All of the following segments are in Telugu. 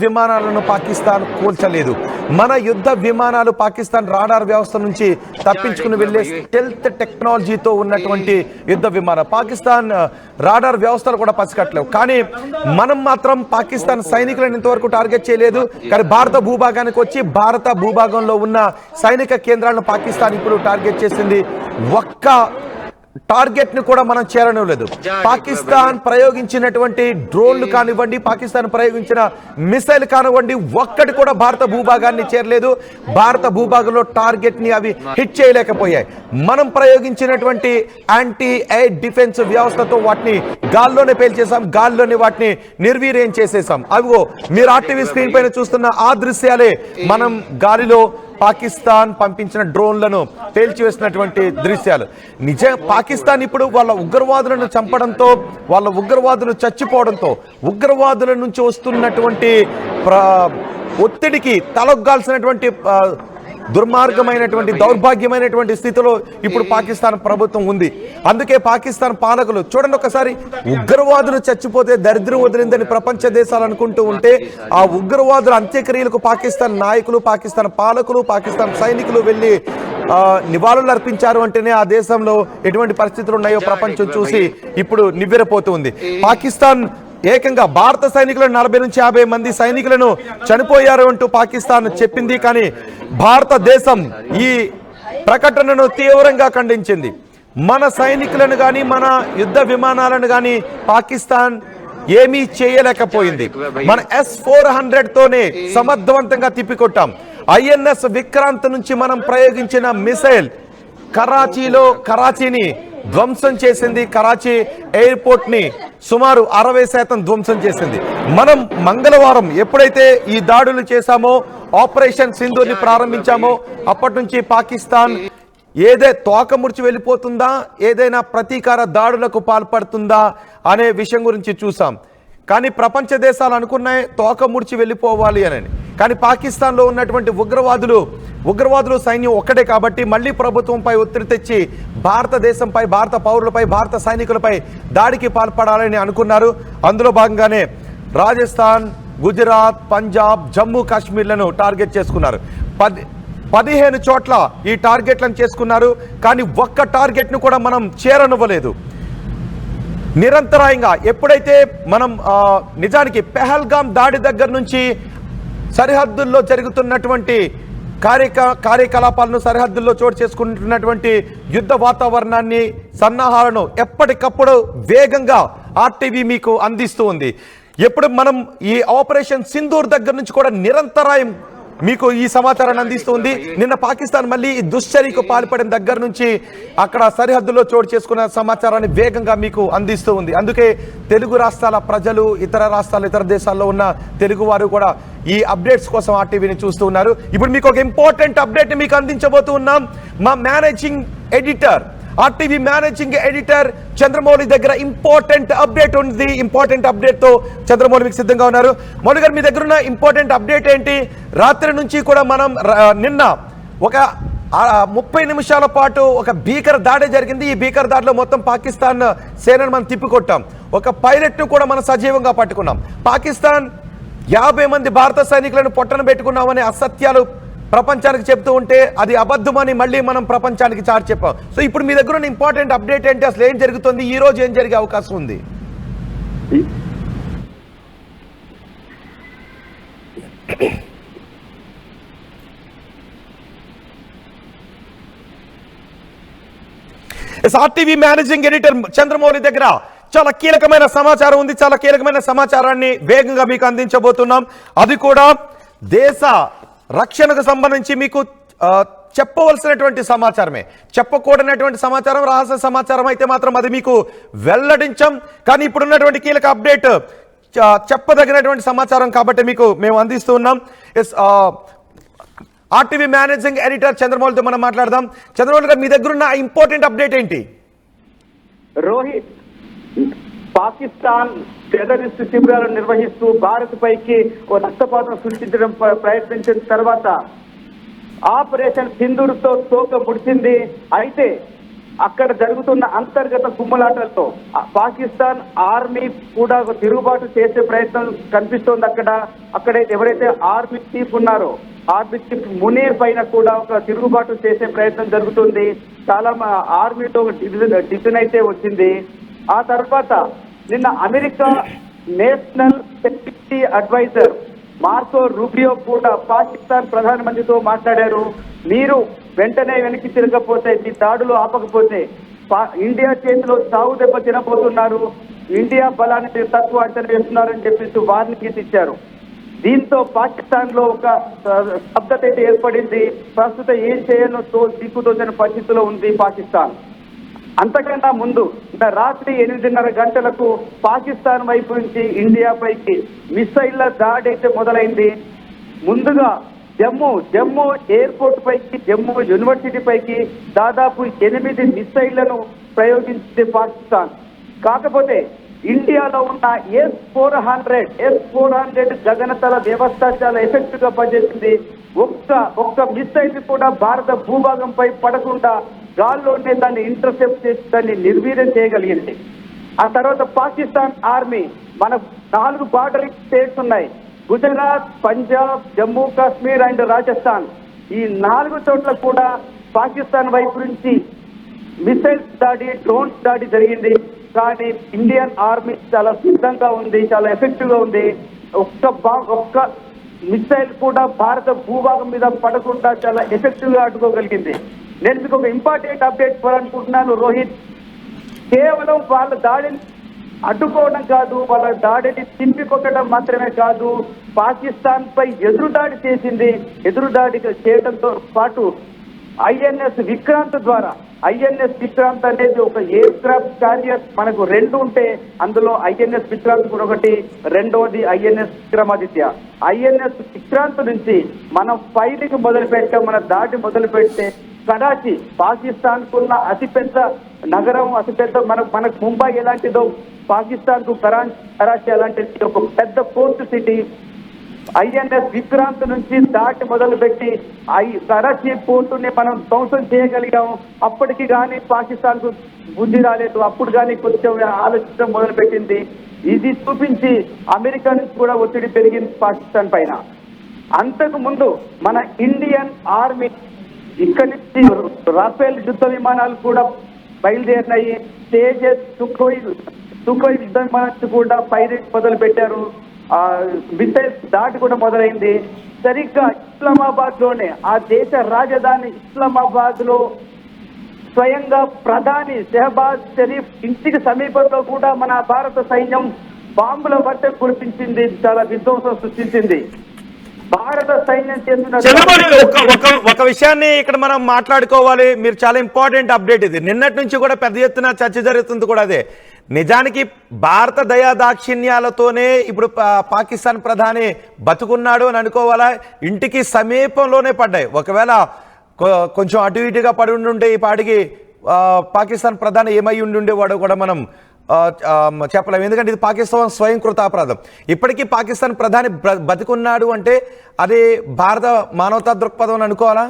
విమానాలను పాకిస్తాన్ కూల్చలేదు. మన యుద్ధ విమానాలు పాకిస్తాన్ రాడార్ వ్యవస్థ నుంచి తప్పించుకుని వెళ్లే స్టెల్త్ టెక్నాలజీతో ఉన్నటువంటి యుద్ధ విమానం. పాకిస్తాన్ రాడార్ వ్యవస్థలు కూడా పసిగట్టలేవు. కానీ మనం మాత్రం పాకిస్తాన్ సైనికులను ఇంతవరకు టార్గెట్ చేయలేదు. కానీ భారత భూభాగానికి వచ్చి భారత భూభాగంలో ఉన్న సైనిక కేంద్రాలను పాకిస్తాన్ ఇప్పుడు టార్గెట్ చేసింది. ఒక్క టార్గెట్ ని కూడా మనం చేరనివ్వలేదు. పాకిస్తాన్ ప్రయోగించినటువంటి డ్రోన్లు కానివ్వండి, పాకిస్తాన్ ప్రయోగించిన మిసైల్ కానివ్వండి, ఒక్కటి కూడా భారత భూభాగాన్ని చేరలేదు. భారత భూభాగంలో టార్గెట్ ని అవి హిట్ చేయలేకపోయాయి. మనం ప్రయోగించినటువంటి యాంటీ ఎయిర్ డిఫెన్స్ వ్యవస్థతో వాటిని గాల్లోనే పేల్చేసాం, గాల్లోనే వాటిని నిర్వీర్యం చేసేసాం. అవిగో మీరు ఆర్టీవీ స్క్రీన్ పైన చూస్తున్న ఆ దృశ్యాలే మనం గాలిలో పాకిస్తాన్ పంపించిన డ్రోన్లను పేల్చివేసినటువంటి దృశ్యాలు. పాకిస్తాన్ ఇప్పుడు వాళ్ళ ఉగ్రవాదులను చంపడంతో, వాళ్ళ ఉగ్రవాదులు చచ్చిపోవడంతో, ఉగ్రవాదుల నుంచి వస్తున్నటువంటి ఒత్తిడికి తలొగ్గాల్సినటువంటి దుర్మార్గమైనటువంటి దౌర్భాగ్యమైనటువంటి స్థితిలో ఇప్పుడు పాకిస్తాన్ ప్రభుత్వం ఉంది. అందుకే పాకిస్తాన్ పాలకులు చూడండి, ఒకసారి ఉగ్రవాదులు చచ్చిపోతే దరిద్రం వదిలిందని ప్రపంచ దేశాలు అనుకుంటూ ఉంటే, ఆ ఉగ్రవాదుల అంత్యక్రియలకు పాకిస్తాన్ నాయకులు, పాకిస్తాన్ పాలకులు, పాకిస్తాన్ సైనికులు వెళ్ళి నివాళులు అర్పించారు అంటేనే ఆ దేశంలో ఎటువంటి పరిస్థితులు ఉన్నాయో ప్రపంచం చూసి ఇప్పుడు నివ్వెరపోతుంది. పాకిస్తాన్ ఏకంగా భారత సైనికులు 40 నుంచి 50 మంది సైనికులను చనిపోయారు అంటూ పాకిస్తాన్ చెప్పింది. కానీ భారతదేశం ఈ ప్రకటనను తీవ్రంగా ఖండించింది. మన సైనికులను కానీ, మన యుద్ధ విమానాలను కానీ పాకిస్తాన్ ఏమీ చేయలేకపోయింది. మన S-400 తోనే సమర్థవంతంగా తిప్పికొట్టాం. INS విక్రాంత్ నుంచి మనం ప్రయోగించిన మిసైల్ కరాచీని ధ్వంసం చేసింది. కరాచీ ఎయిర్పోర్ట్ ని సుమారు 60% ధ్వంసం చేసింది. మనం మంగళవారం ఎప్పుడైతే ఈ దాడులు చేశామో, ఆపరేషన్ సింధూర్ని ప్రారంభించామో, అప్పటి నుంచి పాకిస్తాన్ తోకముడిచి వెళ్ళిపోతుందా, ఏదైనా ప్రతీకార దాడులకు పాల్పడుతుందా అనే విషయం గురించి చూసాం. కానీ ప్రపంచ దేశాలు అనుకున్నాయి తోకముడిచి వెళ్ళిపోవాలి అని. కానీ పాకిస్తాన్లో ఉన్నటువంటి ఉగ్రవాదులు సైన్యం ఒక్కటే కాబట్టి మళ్ళీ ప్రభుత్వంపై ఒత్తిడి తెచ్చి భారతదేశంపై, భారత పౌరులపై, భారత సైనికులపై దాడికి పాల్పడాలని అనుకున్నారు. అందులో భాగంగానే రాజస్థాన్, గుజరాత్, పంజాబ్, జమ్మూ కాశ్మీర్లను టార్గెట్ చేసుకున్నారు. 15 చోట్ల ఈ టార్గెట్లను చేసుకున్నారు. కానీ ఒక్క టార్గెట్ను కూడా మనం చేరనివ్వలేదు. నిరంతరాయంగా ఎప్పుడైతే మనం నిజానికి పెహల్గాం దాడి దగ్గర నుంచి సరిహద్దుల్లో జరుగుతున్నటువంటి కార్యకలాపాలను, సరిహద్దుల్లో చోటు చేసుకుంటున్నటువంటి యుద్ధ వాతావరణాన్ని, సన్నాహాలను ఎప్పటికప్పుడు వేగంగా ఆర్టీవీ మీకు అందిస్తూ ఉంది. ఎప్పుడు మనం ఈ ఆపరేషన్ సింధూర్ దగ్గర నుంచి కూడా నిరంతరాయం మీకు ఈ సమాచారాన్ని అందిస్తుంది. నిన్న పాకిస్తాన్ మళ్ళీ ఈ దుశ్చర్యకు పాల్పడిన దగ్గర నుంచి అక్కడ సరిహద్దులో చోటు చేసుకున్న సమాచారాన్ని వేగంగా మీకు అందిస్తూ ఉంది. అందుకే తెలుగు రాష్ట్రాల ప్రజలు, ఇతర రాష్ట్రాలు, ఇతర దేశాల్లో ఉన్న తెలుగు వారు కూడా ఈ అప్డేట్స్ కోసం ఆర్టీవీని చూస్తూ ఉన్నారు. ఇప్పుడు మీకు ఒక ఇంపార్టెంట్ అప్డేట్ మీకు అందించబోతూ ఉన్నాం. మా managing editor, RTV managing editor Chandramouli దగ్గర ఇంపార్టెంట్ అప్డేట్ ఉంది. ఇంపార్టెంట్ అప్డేట్ తో చంద్రమౌళి మీకు సిద్ధంగా ఉన్నారు. మౌళి గారు, మీ దగ్గర ఉన్న ఇంపార్టెంట్ అప్డేట్ ఏంటి? రాత్రి నుంచి కూడా మనం నిన్న ఒక 30 నిమిషాల పాటు ఒక భీకర దాడి జరిగింది. ఈ భీకర దాడిలో మొత్తం పాకిస్తాన్ సేనను మనం తిప్పికొట్టాం. ఒక పైలట్ ను కూడా మనం సజీవంగా పట్టుకున్నాం. పాకిస్తాన్ 50 మంది భారత సైనికులను పొట్టన పెట్టుకున్నామనే అసత్యాలు ప్రపంచానికి చెప్తూ ఉంటే అది అబద్ధమని మళ్ళీ మనం ప్రపంచానికి చాటి చెప్పాం. సో ఇప్పుడు మీ దగ్గర ఉన్న ఇంపార్టెంట్ అప్డేట్ ఏంటి? అసలు ఏం జరుగుతుంది? ఈ రోజు ఏం జరిగే అవకాశం ఉంది? ఆర్టీవీ మేనేజింగ్ ఎడిటర్ చంద్రమౌళి దగ్గర చాలా కీలకమైన సమాచారం ఉంది. చాలా కీలకమైన సమాచారాన్ని వేగంగా మీకు అందించబోతున్నాం. అది కూడా దేశ రక్షణకు సంబంధించి మీకు చెప్పవలసినటువంటి సమాచారమే. చెప్పకూడనటువంటి సమాచారం, రహస్య సమాచారం అయితే మాత్రం అది మీకు వెల్లడించాం. కానీ ఇప్పుడున్నటువంటి కీలక అప్డేట్ చెప్పదగినటువంటి సమాచారం కాబట్టి మీకు మేము అందిస్తూ ఉన్నాం. ఆర్టీవీ మేనేజింగ్ ఎడిటర్ చంద్రమౌళితో మనం మాట్లాడదాం. చంద్రమౌళి గారు, మీ దగ్గర ఉన్న ఇంపార్టెంట్ అప్డేట్ ఏంటి? రోహిత్, పాకిస్తాన్ టెర్రరిస్ట్ శిబిరాలను నిర్వహిస్తూ భారత్ పైకి ఓ రక్తపాతం సృష్టించడం ప్రయత్నించిన తర్వాత ఆపరేషన్ సింధూర్ తో తోక ముడిచింది. అయితే అక్కడ జరుగుతున్న అంతర్గత కుమ్మలాటలతో పాకిస్తాన్ ఆర్మీ కూడా ఒక తిరుగుబాటు చేసే ప్రయత్నం కనిపిస్తోంది. అక్కడ ఎవరైతే ఆర్మీ చీఫ్ ఉన్నారో ఆర్మీ చీఫ్ మునీర్ పైన కూడా ఒక తిరుగుబాటు చేసే ప్రయత్నం జరుగుతుంది. చాలా ఆర్మీతో ఒక డివిజన్ అయితే వచ్చింది. ఆ తర్వాత నిన్న America national security adviser Marco Rubio కూడా పాకిస్తాన్ ప్రధానమంత్రితో మాట్లాడారు. మీరు వెంటనే వెనక్కి తిరగకపోతే, మీ దాడులు ఆపకపోతే ఇండియా చేతిలో చావు దెబ్బ తినబోతున్నారు, ఇండియా బలాన్ని తక్కువ అంచనా వేస్తున్నారని చెప్పేసి వార్నింగ్ ఇచ్చారు. దీంతో పాకిస్తాన్ లో ఒక స్తబ్దత అయితే ఏర్పడింది. ప్రస్తుతం ఏం చేయాలో దిక్కుతోచని పరిస్థితిలో ఉంది పాకిస్తాన్. అంతకన్నా ముందు రాత్రి 8:30 గంటలకు పాకిస్తాన్ వైపు నుంచి ఇండియా పైకి మిసైళ్ల దాడి అయితే మొదలైంది. ముందుగా జమ్మూ ఎయిర్పోర్ట్ పైకి, జమ్మూ యూనివర్సిటీ పైకి దాదాపు 8 మిసైళ్లను ప్రయోగించింది పాకిస్తాన్. కాకపోతే ఇండియాలో ఉన్న S-400 గగనతల వ్యవస్థ చాలా ఎఫెక్టివ్ గా పనిచేసింది. ఒక్క మిసైల్ కూడా భారత భూభాగంపై పడకుండా గాల్లోనే దాన్ని ఇంటర్సెప్ట్ చేసి దాన్ని నిర్వీర్యం చేయగలిగింది. ఆ తర్వాత పాకిస్తాన్ ఆర్మీ, మన 4 బార్డరింగ్ స్టేట్స్ ఉన్నాయి, గుజరాత్, పంజాబ్, జమ్మూ కాశ్మీర్ అండ్ రాజస్థాన్. ఈ 4 చోట్ల కూడా పాకిస్తాన్ వైపు నుంచి మిసైల్స్ దాడి, డ్రోన్స్ దాడి జరిగింది. కానీ ఇండియన్ ఆర్మీ చాలా సిద్ధంగా ఉంది, చాలా ఎఫెక్టివ్ గా ఉంది. ఒక్క మిసైల్ కూడా భారత భూభాగం మీద పడకుండా చాలా ఎఫెక్టివ్ గా అడ్డుకోగలిగింది. నేను మీకు ఒక ఇంపార్టెంట్ అప్డేట్ ఇవ్వాలనుకుంటున్నాను రోహిత్. కేవలం వాళ్ళ దాడిని అడ్డుకోవడం కాదు, వాళ్ళ దాడిని తింపికొట్టడం మాత్రమే కాదు, పాకిస్తాన్ పై ఎదురుదాడి చేసింది. ఎదురుదాడి చేయడంతో పాటు ఐఎన్ఎస్ విక్రాంత్ ద్వారా, ఐఎన్ఎస్ విక్రాంత్ అనేది ఒక ఎయిర్ క్రాఫ్ట్ క్యారియర్, మనకు 2 ఉంటే అందులో ఐఎన్ఎస్ విక్రాంత్ కూడా ఒకటి, రెండోది ఐఎన్ఎస్ విక్రమాదిత్య. ఐఎన్ఎస్ విక్రాంత్ నుంచి మనం ఫైటింగ్ మొదలు పెట్టాం, మన దాడి మొదలు పెడితే కరాచీ, పాకిస్తాన్ కున్న అతిపెద్ద నగరం, అతిపెద్ద మనకు ముంబై ఎలాంటిదో పాకిస్తాన్ కు కరాచీ అలాంటిది ఒక పెద్ద పోర్ట్ సిటీ. ఐఎన్ఎస్ విక్రాంత్ నుంచి దాటి మొదలుపెట్టి కరాచీ పోర్టుని మనం ధ్వంసం చేయగలిగాం. అప్పటికి కానీ పాకిస్తాన్ కు బుద్ధి రాలేదు, అప్పుడు కానీ కొంచెం ఆలోచించడం మొదలుపెట్టింది. ఇది చూపించి అమెరికా నుంచి కూడా ఒత్తిడి పెరిగింది పాకిస్తాన్ పైన. అంతకు ముందు మన ఇండియన్ ఆర్మీ ఇక్కడి నుంచి రాఫేల్ యుద్ధ విమానాలు కూడా బయలుదేరినాయి. తేజస్, సుఖోయ్ యుద్ధ విమానాలు కూడా ఫైరింగ్ మొదలు పెట్టారు. మిసైల్స్ దాడి కూడా మొదలైంది. సరిగ్గా ఇస్లామాబాద్ లోనే, ఆ దేశ రాజధాని ఇస్లామాబాద్ లో స్వయంగా ప్రధాని షెహబాజ్ షరీఫ్ ఇంటికి సమీపంలో కూడా మన భారత సైన్యం బాంబుల వర్షం కురిపించింది, చాలా విధ్వంసం సృష్టించింది. భారత సైన్యం చేస్తున్న ఒక విషయాన్ని ఇక్కడ మనం మాట్లాడుకోవాలి. మీరు చాలా ఇంపార్టెంట్ అప్డేట్ ఇది. నిన్నటి నుంచి కూడా పెద్ద ఎత్తున చర్చ జరుగుతుంది కూడా అదే. నిజానికి భారత దయా దాక్షిణ్యాలతోనే ఇప్పుడు పాకిస్తాన్ ప్రధాని బతుకున్నాడు అని అనుకోవాలా? ఇంటికి సమీపంలోనే పడ్డాయి. ఒకవేళ కొంచెం అటు ఇటుగా పడి ఉండుంటే ఈ పాటికి పాకిస్తాన్ ప్రధాని ఏమై ఉండుండేవాడు కూడా మనం చెప్పలేము. ఎందుకంటే ఇది పాకిస్తాన్ స్వయంకృత అపరాధం. ఇప్పటికీ పాకిస్తాన్ ప్రధాని బతికున్నాడు అంటే అది భారత మానవతా దృక్పథం అనుకోవాలా?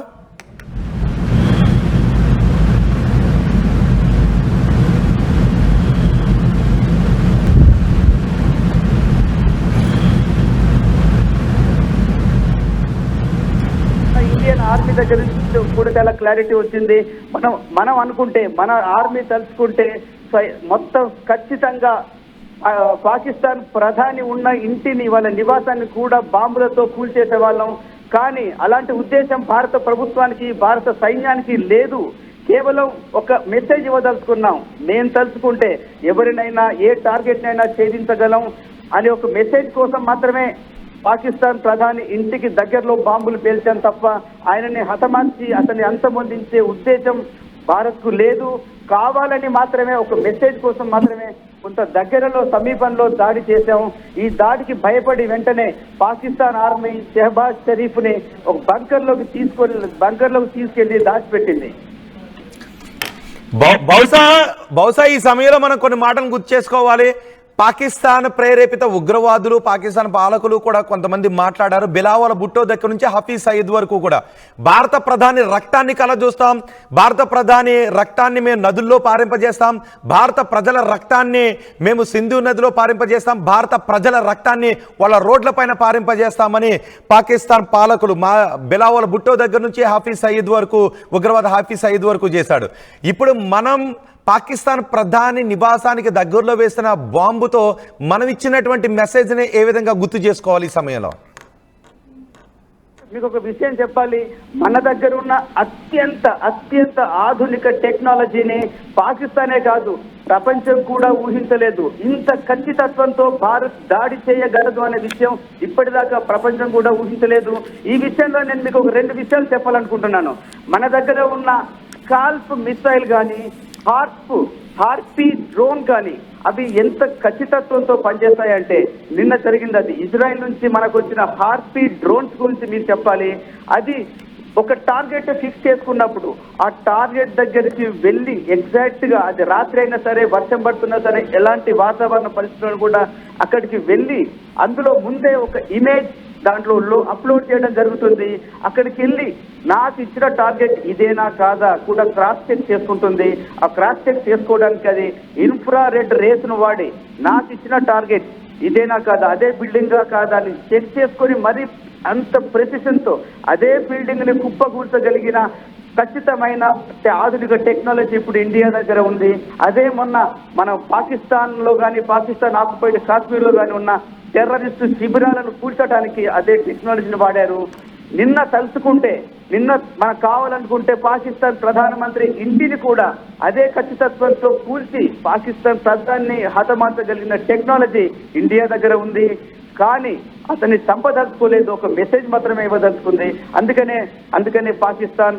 ఇండియన్ ఆర్మీ దగ్గర నుంచి కూడా చాలా క్లారిటీ వచ్చింది. మనం అనుకుంటే, మన ఆర్మీ తలుచుకుంటే మొత్తం ఖచ్చితంగా పాకిస్తాన్ ప్రధాని ఉన్న ఇంటిని, వాళ్ళ నివాసాన్ని కూడా బాంబులతో కూల్చేసే వాళ్ళం. కానీ అలాంటి ఉద్దేశం భారత ప్రభుత్వానికి, భారత సైన్యానికి లేదు. కేవలం ఒక మెసేజ్ ఇవ్వదలుచుకున్నాం. నేను తలుచుకుంటే ఎవరినైనా, ఏ టార్గెట్ నైనా ఛేదించగలం అనే ఒక మెసేజ్ కోసం మాత్రమే పాకిస్తాన్ ప్రధాని ఇంటికి దగ్గరలో బాంబులు పేల్చాను తప్ప ఆయనని హతమార్చి అతన్ని అంతమొందించే ఉద్దేశం భారత్ కు లేదు. కావాలని మాత్రమే, ఒక మెసేజ్ కోసం మాత్రమే కొంత దగ్గరలో, సమీపంలో దాడి చేశాం. ఈ దాడికి భయపడి వెంటనే పాకిస్తాన్ ఆర్మీ షెహబాజ్ షరీఫ్ ని ఒక బంకర్లోకి తీసుకెళ్లి దాచిపెట్టింది. బహుశా ఈ సమయంలో మనం కొన్ని మాటలు గుర్తు చేసుకోవాలి. పాకిస్తాన్ ప్రేరేపిత ఉగ్రవాదులు, పాకిస్తాన్ పాలకులు కూడా కొంతమంది మాట్లాడారు. బిలావల్ భుట్టో దగ్గర నుంచి హఫీజ్ సయీద్ వరకు కూడా భారత ప్రధాని రక్తాన్ని కలజూస్తాం, భారత ప్రధాని రక్తాన్ని మేము నదుల్లో పారింపజేస్తాం, భారత ప్రజల రక్తాన్ని మేము సింధు నదిలో పారింపజేస్తాం, భారత ప్రజల రక్తాన్ని వాళ్ళ రోడ్లపైన పారింపజేస్తామని పాకిస్తాన్ పాలకులు బిలావల్ భుట్టో దగ్గర నుంచి హఫీజ్ సయీద్ వరకు, ఉగ్రవాద హఫీజ్ సయీద్ వరకు చేశాడు. ఇప్పుడు మనం పాకిస్తాన్ ప్రధాని నివాసానికి దగ్గరలో వేసిన బాంబుతో మనం ఇచ్చినటువంటి మెసేజ్ని ఏ విధంగా గుర్తు చేసుకోవాలి ఈ సమయంలో? మీకు ఒక విషయం చెప్పాలి, మన దగ్గర ఉన్న అత్యంత ఆధునిక టెక్నాలజీని పాకిస్తానే కాదు ప్రపంచం కూడా ఊహించలేదు. ఇంత ఖచ్చితత్వంతో భారత్ దాడి చేయగలదు అనే విషయం ఇప్పటిదాకా ప్రపంచం కూడా ఊహించలేదు. ఈ విషయంలో నేను మీకు ఒక 2 విషయాలు చెప్పాలనుకుంటున్నాను. మన దగ్గర ఉన్న స్కాల్ప్ మిసైల్ కానీ, హార్పీ డ్రోన్ కానీ అవి ఎంత ఖచ్చితత్వంతో పనిచేస్తాయంటే, నిన్న జరిగింది అది. ఇజ్రాయెల్ నుంచి మనకు వచ్చిన హార్పీ డ్రోన్స్ గురించి మీరు చెప్పాలి. అది ఒక టార్గెట్ ఫిక్స్ చేసుకున్నప్పుడు ఆ టార్గెట్ దగ్గరికి వెళ్ళి ఎగ్జాక్ట్ గా, అది రాత్రి అయినా సరే, వర్షం పడుతున్నా సరే, ఎలాంటి వాతావరణ పరిస్థితులను కూడా అక్కడికి వెళ్ళి అందులో ముందే ఒక ఇమేజ్ దాంట్లో అప్లోడ్ చేయడం జరుగుతుంది. అక్కడికి వెళ్ళి నాకు ఇచ్చిన టార్గెట్ ఇదేనా కాదా కూడా క్రాస్ చెక్ చేసుకుంటుంది. ఆ క్రాస్ చెక్ చేసుకోవడానికి అది ఇన్ఫ్రారెడ్ రేస్ ను వాడి నాకు ఇచ్చిన టార్గెట్ ఇదేనా కాదా, అదే బిల్డింగా కాదా అని చెక్ చేసుకొని మరి అంత ప్రెసిషన్ తో అదే బిల్డింగ్ ని కుప్పకూర్చగలిగిన ఖచ్చితమైన ఆధునిక టెక్నాలజీ ఇప్పుడు ఇండియా దగ్గర ఉంది. అదే మొన్న మన పాకిస్తాన్ లో కానీ, పాకిస్తాన్ ఆక్యుపైడ్ కాశ్మీర్ లో కానీ ఉన్న టెర్రరిస్టు శిబిరాలను కూల్చడానికి అదే టెక్నాలజీని వాడారు. నిన్న తలుచుకుంటే, నిన్న మనకు కావాలనుకుంటే పాకిస్తాన్ ప్రధానమంత్రి ఇంటిని కూడా అదే ఖచ్చితత్వంతో కూల్చి పాకిస్తాన్ ప్రధాని హతమార్చగలిగిన టెక్నాలజీ ఇండియా దగ్గర ఉంది. కానీ అతన్ని చంపదలుచుకోలేదు, ఒక మెసేజ్ మాత్రమే ఇవ్వదలుచుకుంది. అందుకనే పాకిస్తాన్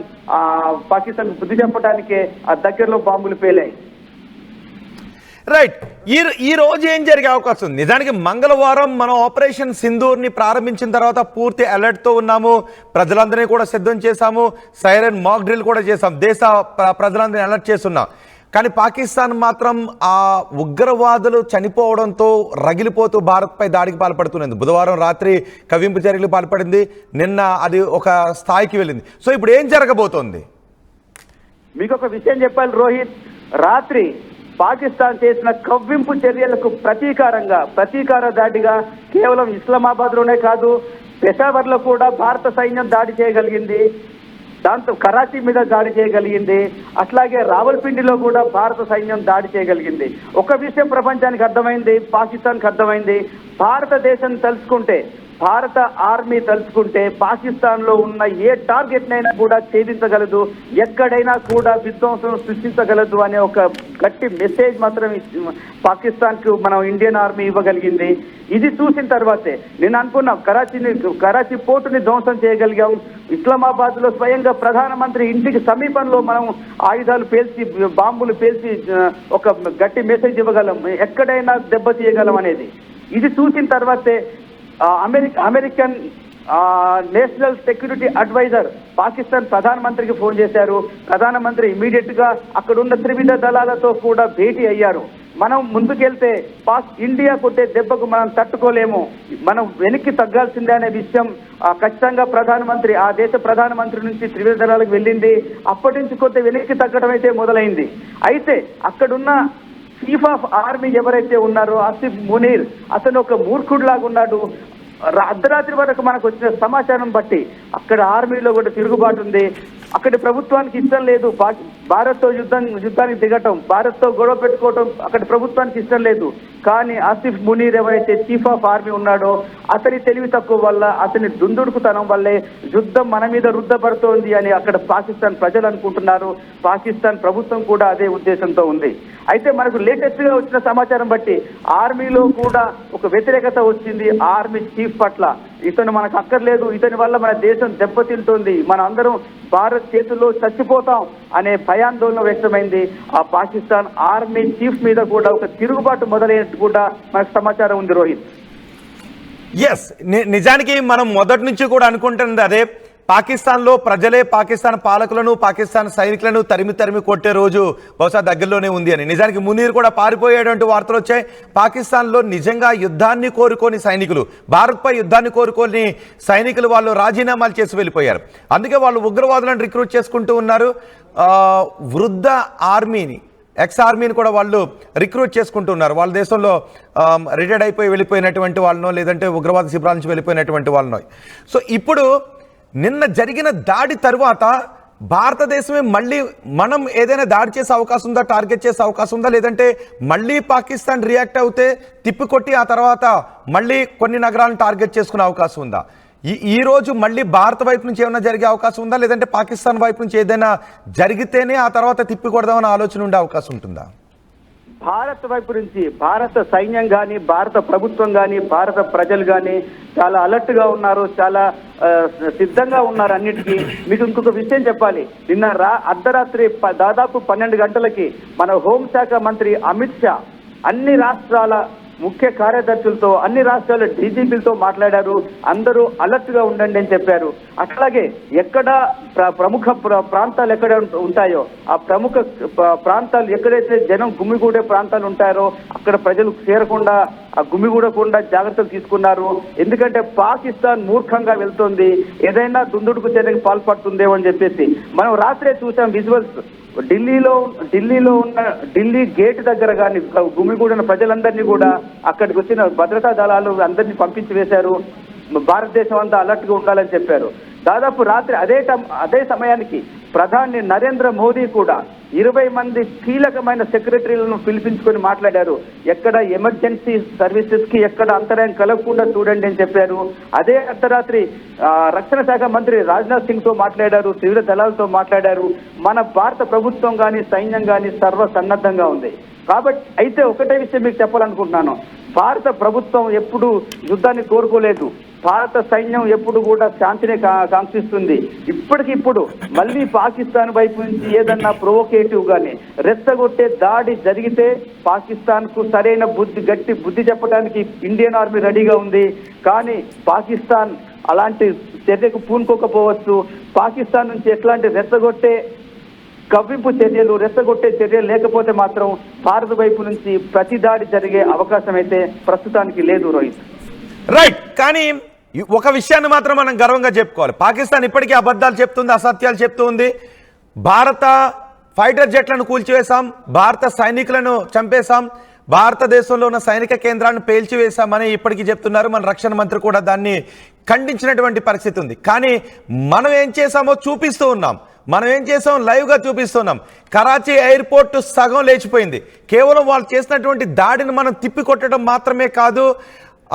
బుద్ధి చెప్పడానికే ఆ దగ్గరలో బాంబులు పేలాయి. రైట్. ఈ రోజు ఏం జరిగే అవకాశం ఉంది? నిజానికి మంగళవారం మనం ఆపరేషన్ సింధూర్ని ప్రారంభించిన తర్వాత పూర్తి అలర్ట్తో ఉన్నాము, ప్రజలందరినీ కూడా సిద్ధం చేశాము, సైరన్ మాక్ డ్రిల్ కూడా చేశాం, దేశ ప్రజలందరినీ అలర్ట్ చేస్తున్నాం. కానీ పాకిస్తాన్ మాత్రం ఆ ఉగ్రవాదులు చనిపోవడంతో రగిలిపోతూ భారత్పై దాడికి పాల్పడుతున్నది. బుధవారం రాత్రి కవ్వింపు చర్యలు పాల్పడింది, నిన్న అది ఒక స్థాయికి వెళ్ళింది. సో ఇప్పుడు ఏం జరగబోతోంది? మీకు ఒక విషయం చెప్పాలి రోహిత్, రాత్రి పాకిస్తాన్ చేసిన కవ్వింపు చర్యలకు ప్రతీకార దాడిగా కేవలం ఇస్లామాబాద్ లోనే కాదు, పెషావర్ లో కూడా భారత సైన్యం దాడి చేయగలిగింది. దాంతో కరాచీ మీద దాడి చేయగలిగింది. అట్లాగే రావల్పిండిలో కూడా భారత సైన్యం దాడి చేయగలిగింది. ఒక విషయం ప్రపంచానికి అర్థమైంది, పాకిస్తాన్కి అర్థమైంది, భారతదేశం తలుచుకుంటే, భారత ఆర్మీ తలుచుకుంటే పాకిస్తాన్ లో ఉన్న ఏ టార్గెట్ నైనా కూడా ఛేదించగలదు, ఎక్కడైనా కూడా విధ్వంసం సృష్టించగలదు అనే ఒక గట్టి మెసేజ్ మాత్రం పాకిస్తాన్ కు మనం ఇండియన్ ఆర్మీ ఇవ్వగలిగింది. ఇది చూసిన తర్వాతే నేను అనుకున్నాం, కరాచీ పోర్టుని ధ్వంసం చేయగలిగాం, ఇస్లామాబాద్ లో స్వయంగా ప్రధానమంత్రి ఇంటికి సమీపంలో మనం ఆయుధాలు పేల్చి, బాంబులు పేల్చి ఒక గట్టి మెసేజ్ ఇవ్వగలం, ఎక్కడైనా దెబ్బతీయగలం అనేది. ఇది చూసిన తర్వాతే American national security adviser Pakistan ప్రధానమంత్రికి ఫోన్ చేశారు. ప్రధానమంత్రి ఇమీడియట్ గా అక్కడున్న త్రివిధ దళాలతో కూడా భేటీ అయ్యారు. మనం ముందుకెళ్తే ఇండియా కొట్టే దెబ్బకు మనం తట్టుకోలేము, మనం వెనక్కి తగ్గాల్సిందే అనే విషయం ఖచ్చితంగా ప్రధానమంత్రి, ఆ దేశ ప్రధానమంత్రి నుంచి త్రివిధ దళాలకు వెళ్ళింది. అప్పటి నుంచి కొంత వెనక్కి తగ్గడం అయితే మొదలైంది. అయితే అక్కడున్న చీఫ్ ఆఫ్ ఆర్మీ ఎవరైతే ఉన్నారో ఆసిఫ్ మునీర్, అతను ఒక మూర్ఖుడిలాగా ఉన్నాడు. అర్ధరాత్రి వరకు మనకు వచ్చిన సమాచారం బట్టి అక్కడ ఆర్మీలో కూడా తిరుగుబాటు ఉంది. అక్కడి ప్రభుత్వానికి ఇష్టం లేదు భారత్తో యుద్ధానికి దిగటం, భారత్తో గొడవ పెట్టుకోవటం అక్కడి ప్రభుత్వానికి ఇష్టం లేదు. కానీ ఆసిఫ్ మునీర్ ఎవరైతే చీఫ్ ఆఫ్ ఆర్మీ ఉన్నాడో అతని తెలివి తక్కువ వల్ల, అతని దుందుడుకుతనం వల్లే యుద్ధం మన మీద రుద్దపడుతోంది అని అక్కడ పాకిస్తాన్ ప్రజలు అనుకుంటున్నారు. పాకిస్తాన్ ప్రభుత్వం కూడా అదే ఉద్దేశంతో ఉంది. అయితే మనకు లేటెస్ట్ గా వచ్చిన సమాచారం బట్టి ఆర్మీలో కూడా ఒక వ్యతిరేకత వచ్చింది ఆర్మీ చీఫ్ పట్ల. ఇతను మనకు అక్కర్లేదు, ఇతని వల్ల మన దేశం దెబ్బతింటుంది, మన అందరం భారత్ చేతుల్లో చచ్చిపోతాం అనే భయాందోళన వ్యక్తమైంది. ఆ పాకిస్తాన్ ఆర్మీ చీఫ్ మీద కూడా ఒక తిరుగుబాటు మొదలైనట్టు కూడా మనకు సమాచారం ఉంది రోహిత్. ఎస్, నిజానికి మనం మొదటి నుంచి కూడా అనుకుంటున్నది అదే. పాకిస్తాన్లో ప్రజలే పాకిస్తాన్ పాలకులను పాకిస్తాన్ సైనికులను తరిమి కొట్టే రోజు బహుశా దగ్గరలోనే ఉంది అని. నిజానికి మునీర్ కూడా పారిపోయేటువంటి వార్తలు వచ్చాయి. పాకిస్తాన్లో నిజంగా యుద్ధాన్ని కోరుకోని సైనికులు, భారత్పై యుద్ధాన్ని కోరుకోని సైనికులు వాళ్ళు రాజీనామాలు చేసి వెళ్ళిపోయారు. అందుకే వాళ్ళు ఉగ్రవాదులను రిక్రూట్ చేసుకుంటూ ఉన్నారు. వృద్ధ ఆర్మీని, ఎక్స్ ఆర్మీని కూడా వాళ్ళు రిక్రూట్ చేసుకుంటున్నారు. వాళ్ళ దేశంలో రిటైర్డ్ అయిపోయి వెళ్ళిపోయినటువంటి వాళ్ళనో, లేదంటే ఉగ్రవాద శిబిరాల నుంచి వెళ్ళిపోయినటువంటి వాళ్ళనో. సో ఇప్పుడు నిన్న జరిగిన దాడి తర్వాత భారతదేశమే మళ్ళీ మనం ఏదైనా దాడి చేసే అవకాశం ఉందా, టార్గెట్ చేసే అవకాశం ఉందా, లేదంటే మళ్ళీ పాకిస్తాన్ రియాక్ట్ అవుతే తిప్పికొట్టి ఆ తర్వాత మళ్ళీ కొన్ని నగరాలను టార్గెట్ చేసుకునే అవకాశం ఉందా? ఈ రోజు మళ్ళీ భారత వైపు నుంచి ఏమైనా జరిగే అవకాశం ఉందా, లేదంటే పాకిస్తాన్ వైపు నుంచి ఏదైనా జరిగితేనే ఆ తర్వాత తిప్పి కొడదామనే ఆలోచన ఉండే అవకాశం ఉంటుందా? భారత్ వైపు నుంచి భారత సైన్యం కానీ, భారత ప్రభుత్వం కానీ, భారత ప్రజలు కానీ చాలా అలర్ట్ గా ఉన్నారు, చాలా సిద్ధంగా ఉన్నారు అన్నిటికీ. మీకు ఇంకొక విషయం చెప్పాలి. నిన్న అర్ధరాత్రి దాదాపు 12 గంటలకి మన హోంశాఖ మంత్రి అమిత్ షా అన్ని రాష్ట్రాల ముఖ్య కార్యదర్శులతో, అన్ని రాష్ట్రాల డీజీపీలతో మాట్లాడారు. అందరూ అలర్ట్ గా ఉండండి అని చెప్పారు. అట్లాగే ఎక్కడ ప్రముఖ ప్రాంతాలు ఎక్కడ ఉంటాయో ఆ ప్రముఖ ప్రాంతాలు, ఎక్కడైతే జనం గుమిగూడే ప్రాంతాలు ఉంటారో అక్కడ ప్రజలు చేరకుండా, ఆ గుమిగూడకుండా జాగ్రత్తలు తీసుకున్నారు. ఎందుకంటే పాకిస్తాన్ మూర్ఖంగా వెళ్తోంది, ఏదైనా దుందుడుకు చర్యకు పాల్పడుతుందేమో అని చెప్పేసి. మనం రాత్రే చూసాం విజువల్స్. ఢిల్లీలో ఉన్న ఢిల్లీ గేట్ దగ్గర కానీ గుమిగూడిన ప్రజలందరినీ కూడా అక్కడికి వచ్చిన భద్రతా దళాలు అందరినీ పంపించి వేశారు. భారతదేశం అంతా అలర్ట్ గా ఉండాలని చెప్పారు. దాదాపు రాత్రి అదే సమయానికి ప్రధాని నరేంద్ర మోదీ కూడా 20 మంది కీలకమైన సెక్రటరీలను పిలిపించుకొని మాట్లాడారు. ఎక్కడ ఎమర్జెన్సీ సర్వీసెస్ కి ఎక్కడ అంతరాయం కలగకుండా చూడండి అని చెప్పారు. అదే అర్ధరాత్రి రక్షణ శాఖ మంత్రి రాజ్నాథ్ సింగ్ తో మాట్లాడారు, త్రివిధ దళాలతో మాట్లాడారు. మన భారత ప్రభుత్వం కానీ, సైన్యం కానీ సర్వసన్నద్ధంగా ఉంది. కాబట్టి అయితే ఒకటే విషయం మీకు చెప్పాలనుకుంటున్నాను. భారత ప్రభుత్వం ఎప్పుడు యుద్ధాన్ని కోరుకోలేదు. భారత సైన్యం ఎప్పుడు కూడా శాంతిని కాంక్షిస్తుంది. ఇప్పటికిప్పుడు మళ్ళీ పాకిస్తాన్ వైపు నుంచి ఏదన్నా ప్రొవోకేటివ్ గాని రెచ్చగొట్టే దాడి జరిగితే పాకిస్తాన్ కు సరైన గట్టి బుద్ధి చెప్పడానికి ఇండియన్ ఆర్మీ రెడీగా ఉంది. కానీ పాకిస్తాన్ అలాంటి చర్యకు పూనుకోకపోవచ్చు. పాకిస్తాన్ నుంచి ఎట్లాంటి కవ్వింపు చర్యలు, రెచ్చగొట్టే చర్యలు లేకపోతే మాత్రం భారత వైపు నుంచి ప్రతి దాడి జరిగే అవకాశం అయితే ప్రస్తుతానికి లేదు రోహిత్. రైట్. కానీ ఒక విషయాన్ని మాత్రం మనం గర్వంగా చెప్పుకోవాలి. పాకిస్తాన్ ఇప్పటికీ అబద్ధాలు చెప్తుంది, అసత్యాలు చెప్తుంది. భారత ఫైటర్ జెట్లను కూల్చివేశాం, భారత సైనికులను చంపేశాం, భారతదేశంలో ఉన్న సైనిక కేంద్రాలను పేల్చివేశామని ఇప్పటికీ చెప్తున్నారు. మన రక్షణ మంత్రి కూడా దాన్ని ఖండించినటువంటి పరిస్థితి ఉంది. కానీ మనం ఏం చేశామో చూపిస్తూ ఉన్నాం. మనం ఏం చేసాం, లైవ్గా చూపిస్తున్నాం. కరాచీ ఎయిర్పోర్ట్ సగం లేచిపోయింది. కేవలం వాళ్ళు చేసినటువంటి దాడిని మనం తిప్పి కొట్టడం మాత్రమే కాదు,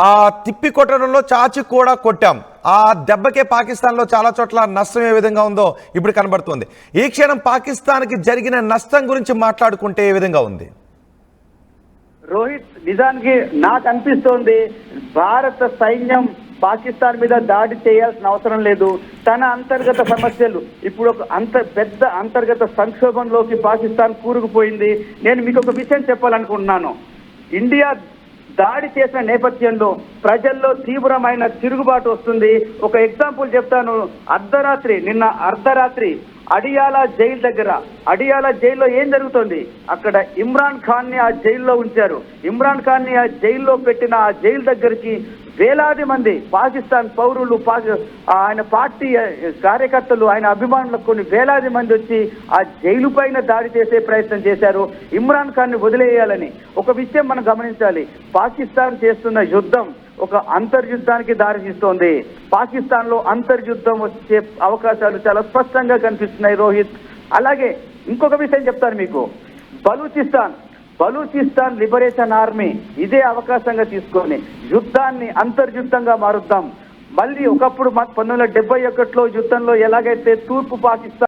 ఆ తిప్పి కొట్టడంలో చాచి కూడా కొట్టాం. ఆ దెబ్బకే పాకిస్తాన్లో చాలా చోట్ల నష్టం ఏ విధంగా ఉందో ఇప్పుడు కనబడుతుంది. ఈ క్షణం పాకిస్తాన్కి జరిగిన నష్టం గురించి మాట్లాడుకుంటే ఏ విధంగా ఉంది రోహిత్? నిజానికి నాకు అనిపిస్తోంది భారత సైన్యం పాకిస్తాన్ మీద దాడి చేయాల్సిన అవసరం లేదు. తన అంతర్గత సమస్యలు ఇప్పుడు ఒక పెద్ద అంతర్గత సంక్షోభంలోకి పాకిస్తాన్ కూరుకుపోయింది. నేను మీకు ఒక విషయం చెప్పాలనుకుంటున్నాను. ఇండియా దాడి చేసిన నేపథ్యంలో ప్రజల్లో తీవ్రమైన తిరుగుబాటు వస్తుంది. ఒక ఎగ్జాంపుల్ చెప్తాను. నిన్న అర్ధరాత్రి అడియాలా జైలు దగ్గర, అడియాలా జైల్లో ఏం జరుగుతుంది? అక్కడ ఇమ్రాన్ ఖాన్ ని ఆ జైల్లో ఉంచారు. ఇమ్రాన్ ఖాన్ ని ఆ జైల్లో పెట్టిన ఆ జైలు దగ్గరికి వేలాది మంది పాకిస్తాన్ పౌరులు, ఆయన పార్టీ కార్యకర్తలు, ఆయన అభిమానులకు కొన్ని వేలాది మంది వచ్చి ఆ జైలు పైన దాడి చేసే ప్రయత్నం చేశారు ఇమ్రాన్ ఖాన్ ని వదిలేయాలని. ఒక విషయం మనం గమనించాలి. పాకిస్తాన్ చేస్తున్న యుద్ధం ఒక అంతర్యుద్ధానికి దారితీస్తోంది. పాకిస్తాన్ లో అంతర్యుద్ధం వచ్చే అవకాశాలు చాలా స్పష్టంగా కనిపిస్తున్నాయి రోహిత్. అలాగే ఇంకొక విషయం చెప్తాను మీకు. బలూచిస్తాన్ లిబరేషన్ ఆర్మీ ఇదే అవకాశంగా తీసుకొని యుద్ధాన్ని అంతర్యుద్ధంగా మారుద్దాం. మళ్ళీ ఒకప్పుడు 1971లో యుద్ధంలో ఎలాగైతే తూర్పు పాకిస్తాన్